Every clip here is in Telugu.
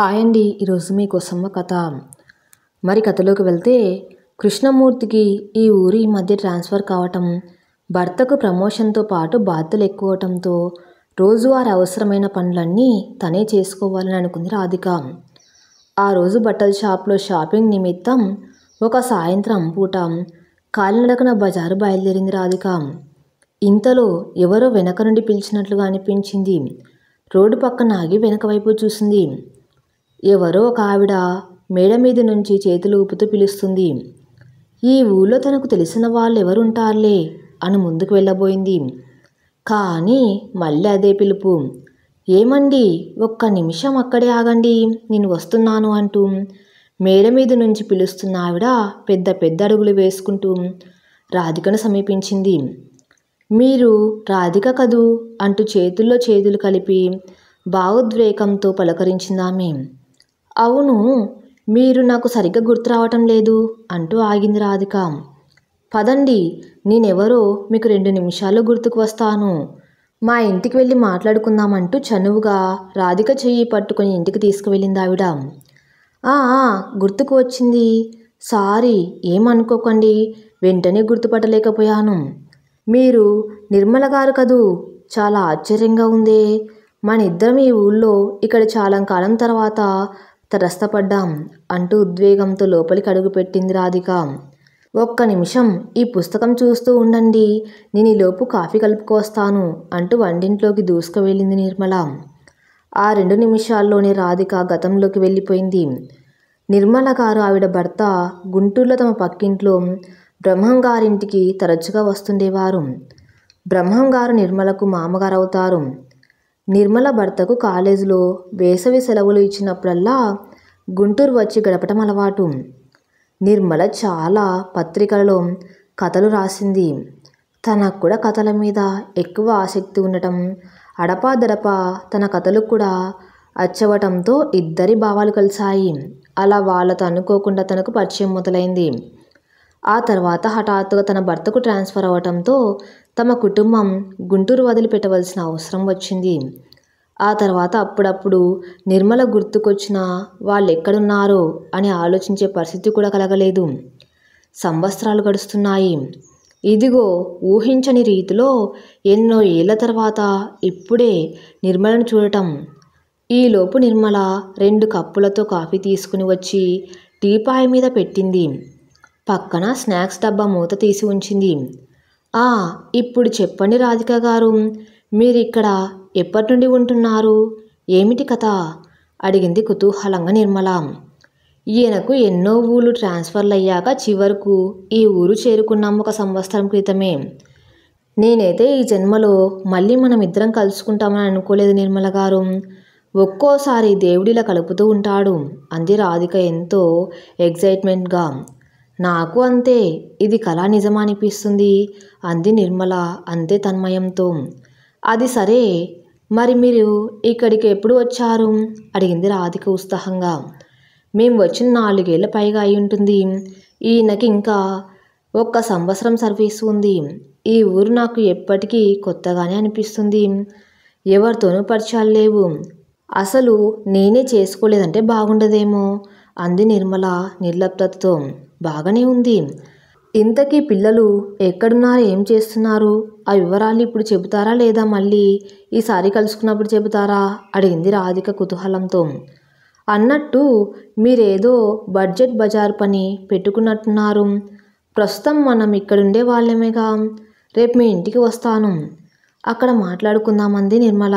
హాయ్ అండి. ఈరోజు మీకోసం ఒక కథ. మరి కథలోకి వెళ్తే, కృష్ణమూర్తికి ఈ ఊరు ఈ మధ్య ట్రాన్స్ఫర్ కావటం, భర్తకు ప్రమోషన్తో పాటు బాధ్యతలు ఎక్కువవటంతో రోజువారీ అవసరమైన పనులన్నీ తనే చేసుకోవాలని అనుకుంది రాధిక. ఆ రోజు బట్టల షాప్లో షాపింగ్ నిమిత్తం ఒక సాయంత్రం పూట కాలినడకన బజారు బయలుదేరింది రాధిక. ఇంతలో ఎవరో వెనక నుండి పిలిచినట్లుగా అనిపించింది. రోడ్డు పక్కన ఆగి వెనక వైపు చూసింది. ఎవరో ఒక ఆవిడ మేడ మీద నుంచి చేతులు ఊపుతూ పిలుస్తుంది. ఈ ఊళ్ళో తనకు తెలిసిన వాళ్ళు ఎవరుంటారులే అని ముందుకు వెళ్ళబోయింది. కానీ మళ్ళీ అదే పిలుపు. ఏమండి, ఒక్క నిమిషం అక్కడే ఆగండి, నేను వస్తున్నాను అంటూ మేడ మీద నుంచి పిలుస్తున్న ఆవిడ పెద్ద పెద్ద అడుగులు వేసుకుంటూ రాధికను సమీపించింది. మీరు రాధిక కదూ అంటూ చేతుల్లో చేతులు కలిపి భావోద్వేగంతో పలకరించిందామె. అవును, మీరు నాకు సరిగ్గా గుర్తు రావటం లేదు అంటూ ఆగింది రాధిక. పదండి, నేనెవరో మీకు 2 నిమిషాల్లో గుర్తుకు వస్తాను. మా ఇంటికి వెళ్ళి మాట్లాడుకుందామంటూ చనువుగా రాధిక చెయ్యి పట్టుకొని ఇంటికి తీసుకువెళ్ళింది ఆవిడ. గుర్తుకు వచ్చింది. సారీ, ఏమనుకోకండి, వెంటనే గుర్తుపట్టలేకపోయాను. మీరు నిర్మల గారు కదూ, చాలా ఆశ్చర్యంగా ఉందే. మన ఇద్దరం ఈ ఊళ్ళో ఇక్కడ చాలా కాలం తర్వాత తటస్థపడ్డాం అంటూ ఉద్వేగంతో లోపలికి అడుగుపెట్టింది రాధిక. ఒక్క నిమిషం ఈ పుస్తకం చూస్తూ ఉండండి, నేను ఈలోపు కాఫీ కలుపుకొస్తాను అంటూ వంటింట్లోకి దూసుకు వెళ్ళింది నిర్మల. ఆ 2 నిమిషాల్లోనే రాధిక గతంలోకి వెళ్ళిపోయింది. నిర్మల గారు ఆవిడ భర్త గుంటూరులో తమ పక్కింట్లో బ్రహ్మంగారింటికి తరచుగా వస్తుండేవారు. బ్రహ్మంగారు నిర్మలకు మామగారు అవుతారు. నిర్మల భర్తకు కాలేజీలో వేసవి సెలవులు ఇచ్చినప్పుడల్లా గుంటూరు వచ్చి గడపటం అలవాటు. నిర్మల చాలా పత్రికలలో కథలు రాసింది. తనకు కూడా కథల మీద ఎక్కువ ఆసక్తి ఉండటం, అడపాదడపా తన కథలు కూడా అచ్చవటంతో ఇద్దరి భావాలు కలిశాయి. అలా వాళ్ళతో అనుకోకుండా తనకు పరిచయం మొదలైంది. ఆ తర్వాత హఠాత్తుగా తన భర్తకు ట్రాన్స్ఫర్ అవ్వటంతో తమ కుటుంబం గుంటూరు వదిలిపెట్టవలసిన అవసరం వచ్చింది. ఆ తర్వాత అప్పుడప్పుడు నిర్మల గుర్తుకొచ్చిన వాళ్ళు ఎక్కడున్నారో అని ఆలోచించే పరిస్థితి కూడా కలగలేదు. సంవత్సరాలు గడుస్తున్నాయి. ఇదిగో ఊహించని రీతిలో ఎన్నో ఏళ్ల తర్వాత ఇప్పుడే నిర్మలను చూడటం. ఈలోపు నిర్మల 2 కప్పులతో కాఫీ తీసుకుని వచ్చి టీపాయ్ మీద పెట్టింది. పక్కన స్నాక్స్ డబ్బా మూత తీసి ఉంచింది. ఇప్పుడు చెప్పండి రాధిక గారు, మీరిక్కడ ఎప్పటి నుండి ఉంటున్నారు? ఏమిటి కథ? అడిగింది కుతూహలంగా నిర్మల. ఈయనకు ఎన్నో ఊళ్ళు ట్రాన్స్ఫర్లు అయ్యాక చివరకు ఈ ఊరు చేరుకున్నాం 1 సంవత్సరం క్రితమే. నేనైతే ఈ జన్మలో మళ్ళీ మనం ఇద్దరం కలుసుకుంటామని అనుకోలేదు నిర్మల గారు. ఒక్కోసారి దేవుడిలా కలుపుతూ ఉంటాడు అంది రాధిక ఎంతో ఎగ్జైట్మెంట్గా. నాకు అంతే, ఇది కళ నిజమా అనిపిస్తుంది అంది నిర్మల అంతే తన్మయంతో. అది సరే, మరి మీరు ఇక్కడికి ఎప్పుడు వచ్చారు? అడిగింది రాధిక ఉత్సాహంగా. మేము వచ్చిన 4 ఏళ్ల పైగా అయి ఉంటుంది. ఈయనకి ఇంకా 1 సంవత్సరం సర్వీసు ఉంది. ఈ ఊరు నాకు ఎప్పటికీ కొత్తగానే అనిపిస్తుంది. ఎవరితోనూ పరిచయాలు లేవు. అసలు నేనే చేసుకోలేదంటే బాగుండదేమో అంది నిర్మల నిర్లిప్తతతో. బాగానే ఉంది. ఇంతకీ పిల్లలు ఎక్కడున్నారు, ఏం చేస్తున్నారు? ఆ వివరాలు ఇప్పుడు చెబుతారా లేదా మళ్ళీ ఈసారి కలుసుకున్నప్పుడు చెబుతారా? అడిగింది రాధిక కుతూహలంతో. అన్నట్టు మీరేదో బడ్జెట్ బజార్ పని పెట్టుకున్నట్టున్నారు. ప్రస్తుతం మనం ఇక్కడుండే వాళ్ళమేగా. రేపు మీ ఇంటికి వస్తాను, అక్కడ మాట్లాడుకుందామంది నిర్మల.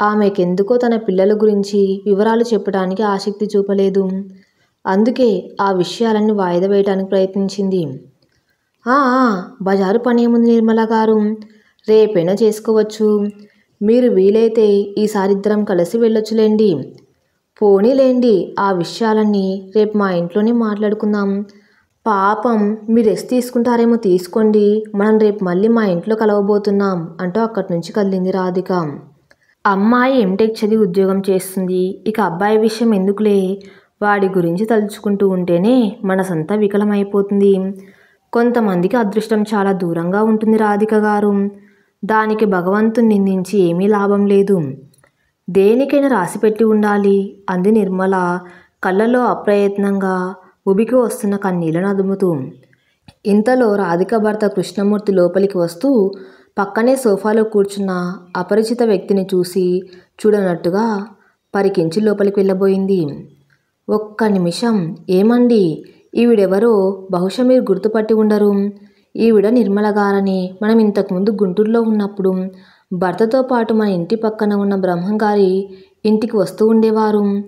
ఆమెకెందుకో తన పిల్లల గురించి వివరాలు చెప్పడానికి ఆసక్తి చూపలేదు. అందుకే ఆ విషయాలన్నీ వాయిదా వేయడానికి ప్రయత్నించింది. బజారు పని ఏముంది నిర్మల గారు, రేపైనా చేసుకోవచ్చు. మీరు వీలైతే ఈసారి ఇద్దరం కలిసి వెళ్ళొచ్చులేండి. పోనీలేండి, ఆ విషయాలన్నీ రేపు మా ఇంట్లోనే మాట్లాడుకుందాం. పాపం మీరు రెస్ట్ తీసుకుంటారేమో తీసుకోండి, మనం రేపు మళ్ళీ మా ఇంట్లో కలవబోతున్నాం అంటూ అక్కడి నుంచి కదిలింది రాధిక. అమ్మాయి ఎంటెక్ చదివి ఉద్యోగం చేస్తుంది. ఇక అబ్బాయి విషయం ఎందుకులే, వాడి గురించి తలుచుకుంటూ ఉంటేనే మనసంతా వికలమైపోతుంది. కొంతమందికి అదృష్టం చాలా దూరంగా ఉంటుంది రాధిక గారు. దానికి భగవంతుని నిందించి ఏమీ లాభం లేదు. దేనికైనా రాసిపెట్టి ఉండాలి అంది నిర్మల కళ్ళలో అప్రయత్నంగా ఉబికి వస్తున్న కన్నీళ్లను అదుముతూ. ఇంతలో రాధిక భర్త కృష్ణమూర్తి లోపలికి వస్తూ పక్కనే సోఫాలో కూర్చున్న అపరిచిత వ్యక్తిని చూసి చూడనట్టుగా పరికించి లోపలికి వెళ్ళబోయింది. ఒక్క నిమిషం, ఏమండి, ఈవిడెవరో బహుశా మీరు గుర్తుపట్టి ఉండరు. ఈవిడ నిర్మల గారని మనం ఇంతకుముందు గుంటూరులో ఉన్నప్పుడు భర్తతో పాటు మన ఇంటి పక్కన ఉన్న బ్రహ్మం గారి ఇంటికి వస్తూ ఉండేవారు.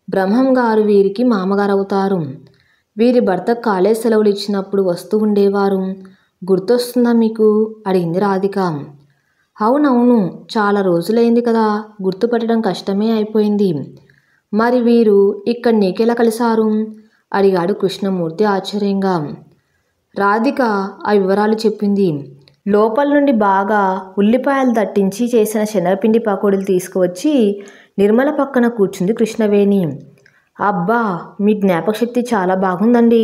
బ్రహ్మం గారు వీరికి మామగారు అవుతారు. వీరి భర్త కాలేజ్ సెలవులు ఇచ్చినప్పుడు వస్తూ ఉండేవారు. గుర్తొస్తుందా మీకు? అడిగింది రాధిక. అవునవును, చాలా రోజులైంది కదా, గుర్తుపట్టడం కష్టమే అయిపోయింది. మరి వీరు ఇక్కడ నీకెలా కలిశారు? అడిగాడు కృష్ణమూర్తి ఆశ్చర్యంగా. రాధిక ఆ వివరాలు చెప్పింది. లోపల నుండి బాగా ఉల్లిపాయలు దట్టించి చేసిన శనగపిండి పకోడీలు తీసుకువచ్చి నిర్మల పక్కన కూర్చుంది కృష్ణవేణి. అబ్బా, మీ జ్ఞాపకశక్తి చాలా బాగుందండి.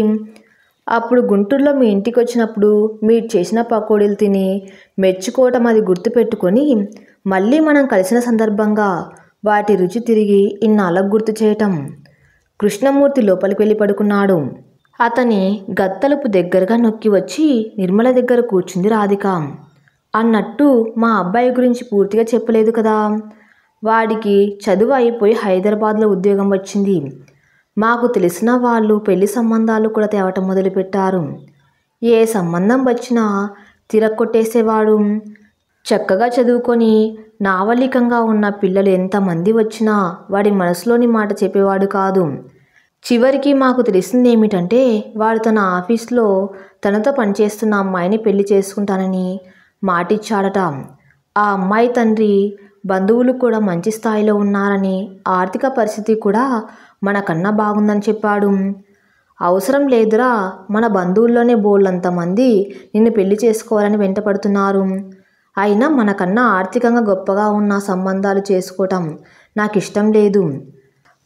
అప్పుడు గుంటూరులో మీ ఇంటికి వచ్చినప్పుడు మీరు చేసిన పకోడీలు తిని మెచ్చుకోవటం అది గుర్తుపెట్టుకొని మళ్ళీ మనం కలిసిన సందర్భంగా వాటి రుచి తిరిగి ఇన్నాళ్ళకు గుర్తు చేయటం. కృష్ణమూర్తి లోపలికి వెళ్ళి పడుకున్నాడు. అతని గత్తలుపు దగ్గరగా నొక్కి వచ్చి నిర్మల దగ్గర కూర్చుంది రాధిక. అన్నట్టు మా అబ్బాయి గురించి పూర్తిగా చెప్పలేదు కదా. వాడికి చదువు అయిపోయి హైదరాబాద్లో ఉద్యోగం వచ్చింది. మాకు తెలిసిన వాళ్ళు పెళ్లి సంబంధాలు కూడా తేవటం మొదలుపెట్టారు. ఏ సంబంధం వచ్చినా తిరగొట్టేసేవాడు. చక్కగా చదువుకొని నావలికంగా ఉన్న పిల్లలు ఎంతమంది వచ్చినా వాడి మనసులోని మాట చెప్పేవాడు కాదు. చివరికి మాకు తెలిసిందేమిటంటే వాడు తన ఆఫీస్లో తనతో పనిచేస్తున్న అమ్మాయిని పెళ్లి చేసుకుంటానని మాటిచ్చాడట. ఆ అమ్మాయి తండ్రి బంధువులు కూడా మంచి స్థాయిలో ఉన్నారని, ఆర్థిక పరిస్థితి కూడా మనకన్నా బాగుందని చెప్పాడు. అవసరం లేదురా, మన బంధువుల్లోనే బోళ్ళంతమంది నిన్ను పెళ్లి చేసుకోవాలని వెంటపడుతున్నారు. అయినా మనకన్నా ఆర్థికంగా గొప్పగా ఉన్న సంబంధాలు చేసుకోవటం నాకు ఇష్టం లేదు.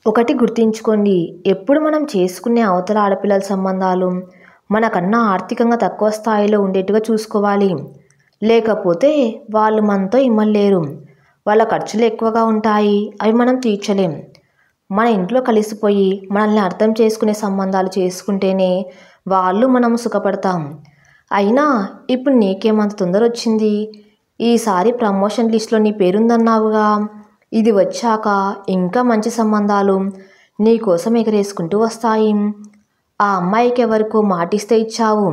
ఒకటి గుర్తుంచుకోండి, ఎప్పుడు మనం చేసుకునే అవతల ఆడపిల్లల సంబంధాలు మనకన్నా ఆర్థికంగా తక్కువ స్థాయిలో ఉండేట్టుగా చూసుకోవాలి. లేకపోతే వాళ్ళు మనతో ఇమ్మలేరు. వాళ్ళ ఖర్చులు ఎక్కువగా ఉంటాయి, అవి మనం తీర్చలేం. మన ఇంట్లో కలిసిపోయి మనల్ని అర్థం చేసుకునే సంబంధాలు చేసుకుంటేనే వాళ్ళు మనము సుఖపడతాం. అయినా ఇప్పుడు నీకేమంత తొందర వచ్చింది? ఈసారి ప్రమోషన్ లిస్టులో నీ పేరుందన్నావుగా. ఇది వచ్చాక ఇంకా మంచి సంబంధాలు నీ కోసం ఎగరేసుకుంటూ వస్తాయి. ఆ అమ్మాయికి ఎవరికో మాటిస్తే ఇచ్చావు.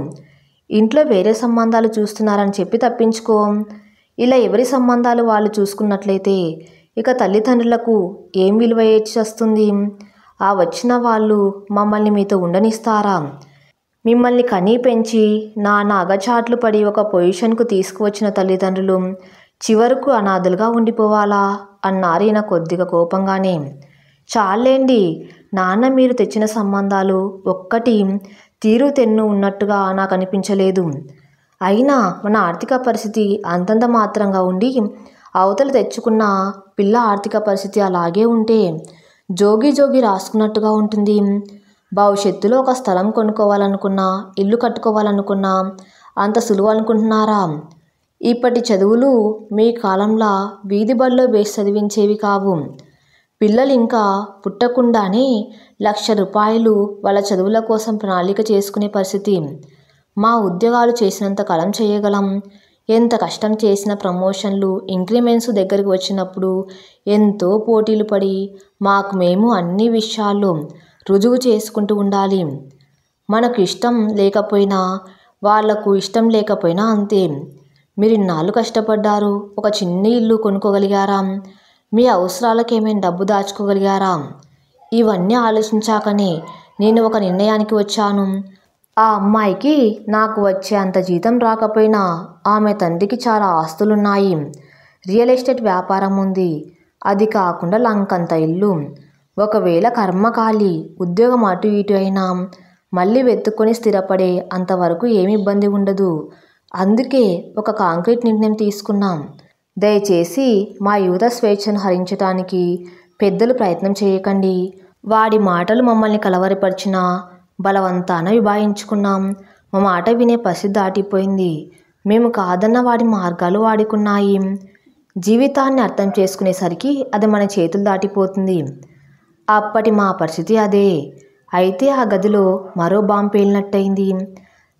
ఇంట్లో వేరే సంబంధాలు చూస్తున్నారని చెప్పి తప్పించుకో. ఇలా ఎవరి సంబంధాలు వాళ్ళు చూసుకున్నట్లయితే ఇక తల్లిదండ్రులకు ఏం విలువ వస్తుంది? ఆ వచ్చిన వాళ్ళు మమ్మల్ని మీతో ఉండనిస్తారా? మిమ్మల్ని కనీ పెంచి నానా అగచాట్లు పడి ఒక పొజిషన్కు తీసుకువచ్చిన తల్లిదండ్రులు చివరకు అనాథలుగా ఉండిపోవాలా అన్నారు ఈయన కొద్దిగా కోపంగానే. చాలేండి నాన్న, మీరు తెచ్చిన సంబంధాలు ఒక్కటి తీరు తెన్ను ఉన్నట్టుగా నాకు అనిపించలేదు. అయినా మన ఆర్థిక పరిస్థితి అంతంత మాత్రంగా ఉండి అవతల తెచ్చుకున్న పిల్ల ఆర్థిక పరిస్థితి అలాగే ఉంటే జోగి జోగి రాసుకున్నట్టుగా ఉంటుంది. భవిష్యత్తులో ఒక స్థలం కొనుక్కోవాలనుకున్నా, ఇల్లు కట్టుకోవాలనుకున్నా అంత సులువు అనుకుంటున్నారా? ఇప్పటి చదువులు మీ కాలంలో వీధి బడిలో వేసి చదివించేవి కావు. పిల్లలు ఇంకా పుట్టకుండానే ₹1,00,000 వాళ్ళ చదువుల కోసం ప్రణాళిక చేసుకునే పరిస్థితి. మా ఉద్యోగాలు చేసినంత కాలం చేయగలం. ఎంత కష్టం చేసిన ప్రమోషన్లు, ఇంక్రిమెంట్స్ దగ్గరికి వచ్చినప్పుడు ఎంతో పోటీలు పడి మాకు మేము అన్ని విషయాల్లో రుజువు చేసుకుంటూ ఉండాలి. మనకు ఇష్టం లేకపోయినా వాళ్లకు ఇష్టం లేకపోయినా అంతే. మీరు ఇన్నాళ్ళు కష్టపడ్డారు, ఒక చిన్న ఇల్లు కొనుక్కోగలిగారా? మీ అవసరాలకు ఏమైనా డబ్బు దాచుకోగలిగారా? ఇవన్నీ ఆలోచించాకనే నేను ఒక నిర్ణయానికి వచ్చాను. ఆ అమ్మాయికి నాకు వచ్చే అంత జీతం రాకపోయినా ఆమె తండ్రికి చాలా ఆస్తులున్నాయి. రియల్ ఎస్టేట్ వ్యాపారం ఉంది. అది కాకుండా లంకంత ఇల్లు. ఒకవేళ కర్మకాలి ఉద్యోగం అటు ఇటు అయినా మళ్ళీ వెతుక్కొని స్థిరపడే అంతవరకు ఏమి ఇబ్బంది ఉండదు. అందుకే ఒక కాంక్రీట్ నిర్ణయం తీసుకున్నాం. దయచేసి మా యువత స్వేచ్ఛను హరించటానికి పెద్దలు ప్రయత్నం చేయకండి. వాడి మాటలు మమ్మల్ని కలవరపరిచినా బలవంతాన విభాయించుకున్నాం. మా మాట వినే పరిస్థితి దాటిపోయింది. మేము కాదన్న వాడి మార్గాలు వాడుకున్నాయి. జీవితాన్ని అర్థం చేసుకునేసరికి అది మన చేతులు దాటిపోతుంది. అప్పటి మా పరిస్థితి అదే. అయితే ఆ గదిలో మరో బాంబు పేలినట్టయింది.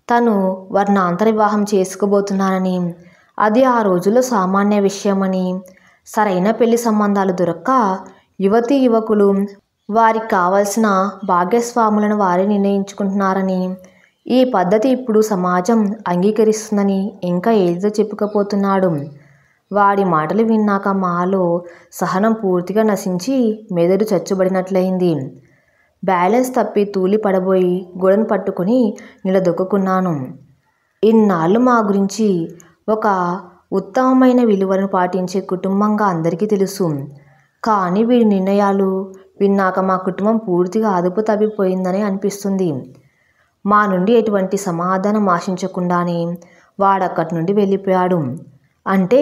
తను వర్ణాంతర వివాహం చేసుకోబోతున్నానని, అది ఆ రోజుల్లో సామాన్య విషయమని, సరైన పెళ్లి సంబంధాలు దొరక్క యువతీ యువకులు వారికి కావలసిన భాగస్వాములను వారే నిర్ణయించుకుంటున్నారని, ఈ పద్ధతి ఇప్పుడు సమాజం అంగీకరిస్తుందని ఇంకా ఏదో చెప్పుకపోతున్నాడు. వాడి మాటలు విన్నాక మాలో సహనం పూర్తిగా నశించి మెదడు చచ్చుబడినట్లయింది. బ్యాలెన్స్ తప్పి తూలి పడబోయి గోడను పట్టుకుని నిలదొక్కున్నాను. ఇన్నాళ్ళు మా గురించి ఒక ఉత్తమమైన విలువలను పాటించే కుటుంబంగా అందరికీ తెలుసు. కానీ వీడి నిర్ణయాలు విన్నాక మా కుటుంబం పూర్తిగా అదుపు తప్పిపోయిందని అనిపిస్తుంది. మా నుండి ఎటువంటి సమాధానం ఆశించకుండానే వాడక్కడి నుండి వెళ్ళిపోయాడు. అంటే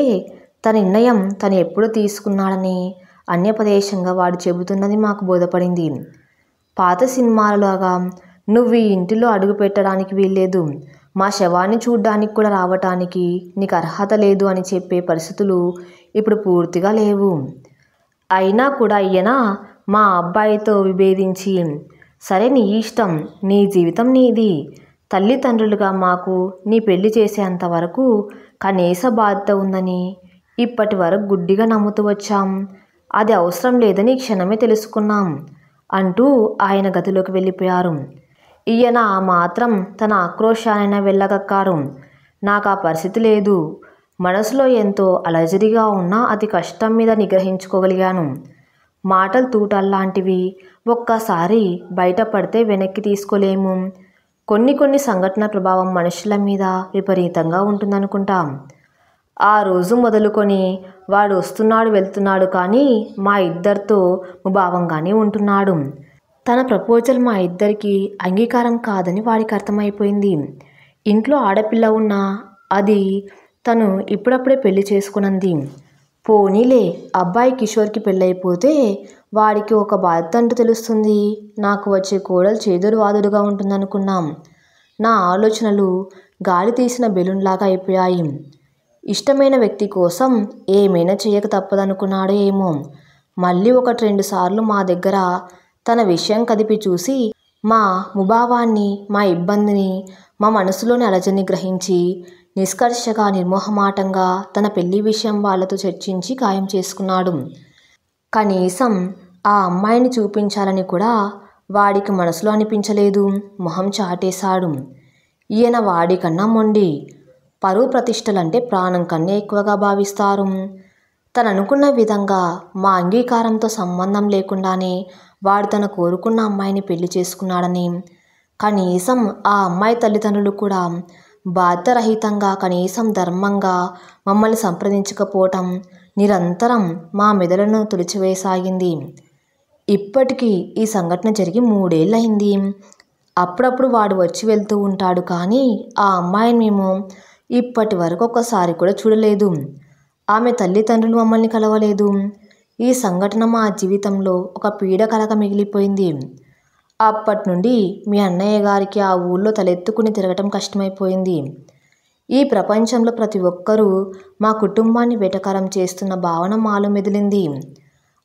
తన నిర్ణయం తను ఎప్పుడు తీసుకున్నాడని అన్యపదేశంగా వాడు చెబుతున్నది మాకు బోధపడింది. పాత సినిమాలలాగా నువ్వు ఈ ఇంటిలో అడుగు పెట్టడానికి వీల్లేదు, మా శవాన్ని చూడ్డానికి కూడా రావటానికి నీకు అర్హత లేదు అని చెప్పే పరిస్థితులు ఇప్పుడు పూర్తిగా లేవు. అయినా కూడా ఈయన మా అబ్బాయితో విభేదించి, సరే నీ ఇష్టం, నీ జీవితం నీది, తల్లిదండ్రులుగా మాకు నీ పెళ్లి చేసేంత వరకు కనీస బాధ్యత ఉందని ఇప్పటి వరకు గుడ్డిగా నమ్ముతూ వచ్చాం. అది అవసరం లేదని క్షణమే తెలుసుకున్నాం అంటూ ఆయన గదిలోకి వెళ్ళిపోయారు. ఈయన ఆ మాత్రం తన ఆక్రోశానైనా వెళ్ళగక్కారు. నాకు ఆ పరిస్థితి లేదు. మనసులో ఎంతో అలజడిగా ఉన్నా అతి కష్టం మీద నిగ్రహించుకోగలిగాను. మాటలు తూటల్లాంటివి, ఒక్కసారి బయటపడితే వెనక్కి తీసుకోలేము. కొన్ని సంఘటన ప్రభావం మనుషుల మీద విపరీతంగా ఉంటుందనుకుంటాం. ఆ రోజు మొదలుకొని వాడు వస్తున్నాడు వెళ్తున్నాడు, కానీ మా ఇద్దరితో ముభావంగానే ఉంటున్నాడు. తన ప్రపోజల్ మా ఇద్దరికి అంగీకారం కాదని వాడికి అర్థమైపోయింది. ఇంట్లో ఆడపిల్ల ఉన్నా అది తను ఇప్పుడప్పుడే పెళ్లి చేసుకున్నది. పోనీలే, అబ్బాయి కిషోర్కి పెళ్ళైపోతే వాడికి ఒక బాధ్యత అంటూ తెలుస్తుంది. నాకు వచ్చే కోడలు చేదుడు వాదుడుగా ఉంటుందనుకున్నాం. నా ఆలోచనలు గాలి తీసిన బెలూన్లాగా అయిపోయాయి. ఇష్టమైన వ్యక్తి కోసం ఏమైనా చేయక తప్పదనుకున్నాడో ఏమో. మళ్ళీ 1-2 సార్లు మా దగ్గర తన విషయం కదిపి చూసి మా ముభావాన్ని, మా ఇబ్బందిని, మా మనసులోని అలజడిని గ్రహించి నిష్కర్షగా నిర్మోహమాటంగా తన పెళ్లి విషయం వాళ్లతో చర్చించి ఖాయం చేసుకున్నాడు. కనీసం ఆ అమ్మాయిని చూపించాలని కూడా వాడికి మనసులో అనిపించలేదు. మొహం చాటేశాడు. ఈయన వాడికన్నా మొండి. పరువు ప్రతిష్టలంటే ప్రాణం కన్నా ఎక్కువగా భావిస్తారు. తను అనుకున్న విధంగా మా అంగీకారంతో సంబంధం లేకుండానే వాడు తను కోరుకున్న అమ్మాయిని పెళ్లి చేసుకున్నాడని, కనీసం ఆ అమ్మాయి తల్లిదండ్రులు కూడా బాధ్యరహితంగా, కనీసం ధర్మంగా మమ్మల్ని సంప్రదించకపోవటం నిరంతరం మా మెదడును తుడిచివేసాగింది. ఇప్పటికీ ఈ సంఘటన జరిగి 3 ఏళ్ళయింది. అప్పుడప్పుడు వాడు వచ్చి వెళ్తూ ఉంటాడు, కానీ ఆ అమ్మాయిని మేము ఇప్పటి వరకు ఒక్కసారి కూడా చూడలేదు. ఆమె తల్లిదండ్రులు మమ్మల్ని కలవలేదు. ఈ సంఘటన మా జీవితంలో ఒక పీడకలగా మిగిలిపోయింది. అప్పటి నుండి మీ అన్నయ్య గారికి ఆ ఊళ్ళో తలెత్తుకుని తిరగటం కష్టమైపోయింది. ఈ ప్రపంచంలో ప్రతి ఒక్కరూ మా కుటుంబాన్ని వెటకారం చేస్తున్న భావన మాలో మెదిలింది.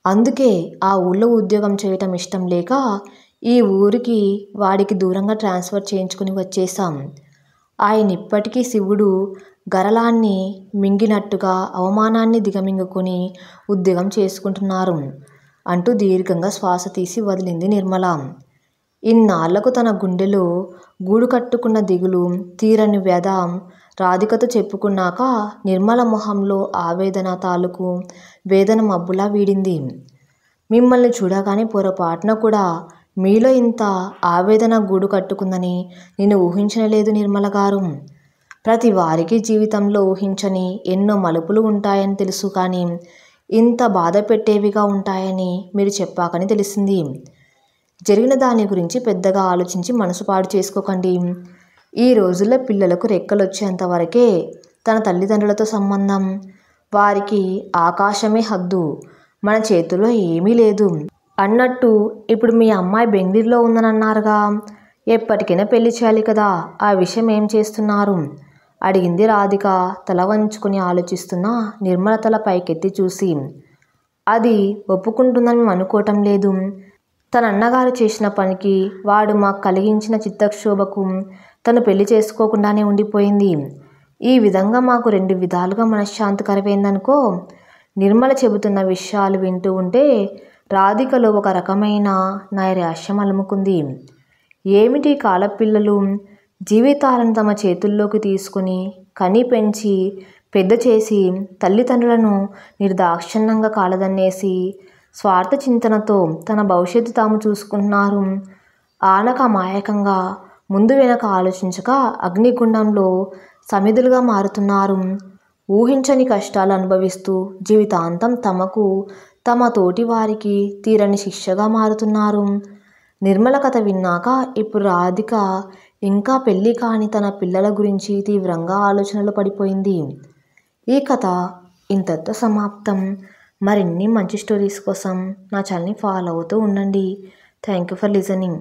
అందుకే ఆ ఊళ్ళో ఉద్యోగం చేయటం ఇష్టం లేక ఈ ఊరికి వాడికి దూరంగా ట్రాన్స్ఫర్ చేయించుకుని వచ్చేసాం. ఆయన ఇప్పటికీ శివుడు గరళాన్ని మింగినట్టుగా అవమానాన్ని దిగమింగుకొని ఉద్యోగం చేసుకుంటున్నారు అంటూ దీర్ఘంగా శ్వాస తీసి వదిలింది నిర్మల. ఇన్నాళ్లకు తన గుండెలో గూడు కట్టుకున్న దిగులు, తీరని వ్యధ రాధికతో చెప్పుకున్నాక నిర్మల మొహంలో ఆవేదన తాలూకు వేదన మబ్బులా వీడింది. మిమ్మల్ని చూడగానే పొరపాటున కూడా మీలో ఇంత ఆవేదన గూడు కట్టుకుందని నేను ఊహించలేదు నిర్మల గారు. ప్రతి వారికి జీవితంలో ఊహించని ఎన్నో మలుపులు ఉంటాయని తెలుసు, కానీ ఇంత బాధ పెట్టేవిగా ఉంటాయని మీరు చెప్పాకని తెలిసింది. జరిగిన దాని గురించి పెద్దగా ఆలోచించి మనసు పాడు చేసుకోకండి. ఈ రోజుల్లో పిల్లలకు రెక్కలొచ్చేంత వరకే తన తల్లిదండ్రులతో సంబంధం. వారికి ఆకాశమే హద్దు, మన చేతుల్లో ఏమీ లేదు. అన్నట్టు ఇప్పుడు మీ అమ్మాయి బెంగళూరులో ఉందని అన్నారుగా, ఎప్పటికైనా పెళ్లి చేయాలి కదా, ఆ విషయం ఏం చేస్తున్నారు? అడిగింది రాధిక తల వంచుకొని ఆలోచిస్తున్న నిర్మల తల పైకెత్తి చూసి. అది ఒప్పుకుంటుందని మేము అనుకోవటం లేదు. తన అన్నగారు చేసిన పనికి, వాడు మాకు కలిగించిన చిత్తక్షోభకు తను పెళ్లి చేసుకోకుండానే ఉండిపోయింది. ఈ విధంగా మాకు 2 విధాలుగా మనశ్శాంతికరమైందనుకో. నిర్మల చెబుతున్న విషయాలు వింటూ ఉంటే రాధికలో ఒక రకమైన నైరాశ్యం అలుముకుంది. ఏమిటి కాలపిల్లలు జీవితాలను తమ చేతుల్లోకి తీసుకుని కని పెంచి పెద్ద చేసి తల్లిదండ్రులను నిర్దాక్షిణ్యంగా కాలదన్నేసి స్వార్థ చింతనతో తన భవిష్యత్తు తాము చూసుకుంటున్నారు. ఆనక అమాయకంగా ముందు వెనక ఆలోచించక అగ్నిగుండంలో సమిధులుగా మారుతున్నారు. ఊహించని కష్టాలు అనుభవిస్తూ జీవితాంతం తమకు తమ తోటి వారికి తీరని శిక్షగా మారుతున్నారు. నిర్మల కథ విన్నాక ఇప్పుడు రాధిక ఇంకా పెళ్లి కాని తన పిల్లల గురించి తీవ్రంగా ఆలోచనలు పడిపోయింది. ఈ కథ ఇంతటితో సమాప్తం. మరిన్ని మంచి స్టోరీస్ కోసం నా ఛానల్ని ఫాలో అవుతూ ఉండండి. Thank you for listening.